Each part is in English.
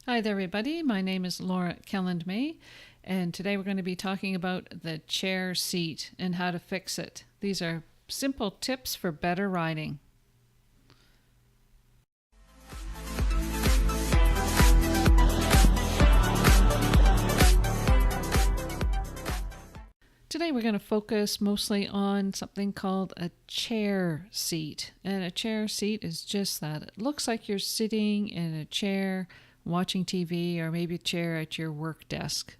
Hi there everybody, my name is Laura Kelland-May and today we're going to be talking about the chair seat and how to fix it. These are simple tips for better riding. Today we're going to focus mostly on something called a chair seat, and a chair seat is just that. It looks like you're sitting in a chair watching TV or maybe a chair at your work desk.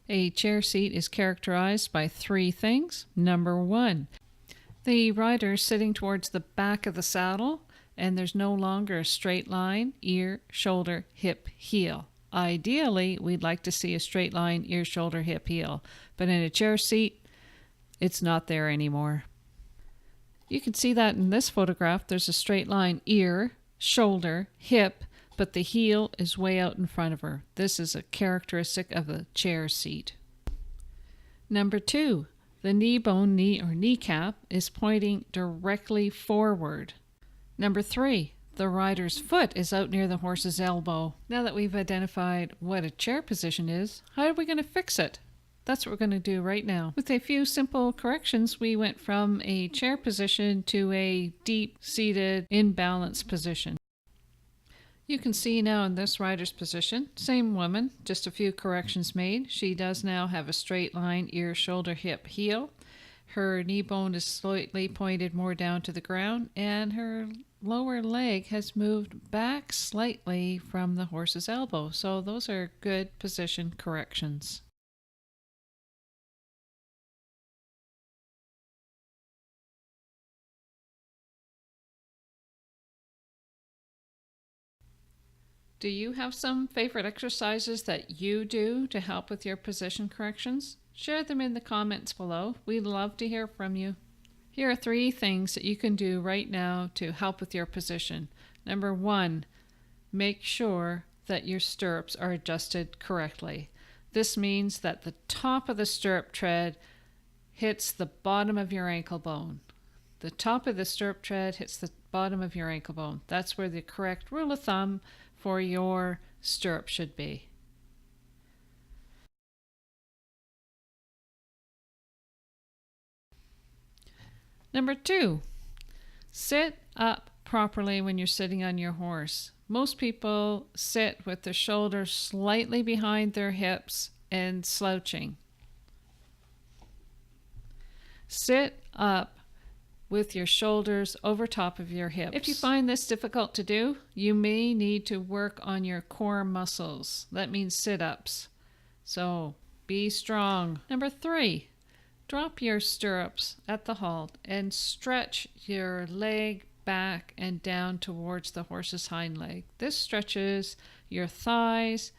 A chair seat is characterized by three things. Number one, the rider is sitting towards the back of the saddle and there's no longer a straight line, ear, shoulder, hip, heel. Ideally, we'd like to see a straight line, ear, shoulder, hip, heel, but in a chair seat, it's not there anymore. You can see that in this photograph. There's a straight line, ear, shoulder, hip, but the heel is way out in front of her. This is a characteristic of a chair seat. Number two, the knee bone, knee or kneecap is pointing directly forward. Number three, the rider's foot is out near the horse's elbow. Now that we've identified what a chair position is, how are we going to fix it? That's what we're going to do right now. With a few simple corrections, we went from a chair position to a deep-seated, imbalanced position. You can see now in this rider's position, same woman, just a few corrections made. She does now have a straight line, ear, shoulder, hip, heel. Her knee bone is slightly pointed more down to the ground, and her lower leg has moved back slightly from the horse's elbow. So those are good position corrections. Do you have some favorite exercises that you do to help with your position corrections? Share them in the comments below. We'd love to hear from you. Here are three things that you can do right now to help with your position. Number one, make sure that your stirrups are adjusted correctly. This means that the top of the stirrup tread hits the bottom of your ankle bone. The top of the stirrup tread hits the bottom of your ankle bone. That's where the correct rule of thumb for your stirrup should be. Number two, sit up properly when you're sitting on your horse. Most people sit with their shoulders slightly behind their hips and slouching. Sit up with your shoulders over top of your hips. If you find this difficult to do, you may need to work on your core muscles. That means sit-ups. So be strong. Number three, drop your stirrups at the halt and stretch your leg back and down towards the horse's hind leg. This stretches your thighs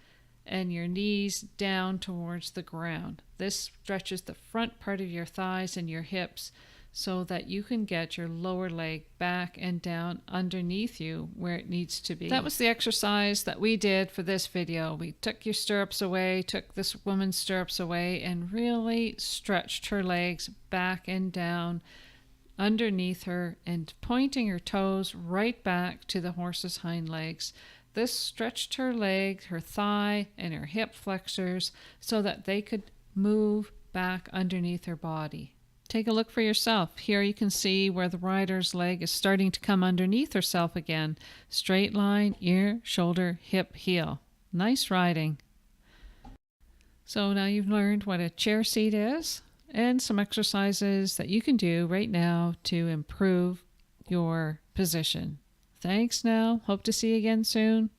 and your knees down towards the ground. This stretches the front part of your thighs and your hips so that you can get your lower leg back and down underneath you where it needs to be. That was the exercise that we did for this video. We took your stirrups away, took this woman's stirrups away, and really stretched her legs back and down underneath her and pointing her toes right back to the horse's hind legs. This stretched her leg, her thigh, and her hip flexors so that they could move back underneath her body. Take a look for yourself. Here you can see where the rider's leg is starting to come underneath herself again. Straight line, ear, shoulder, hip, heel. Nice riding. So now you've learned what a chair seat is and some exercises that you can do right now to improve your position. Thanks now. Hope to see you again soon.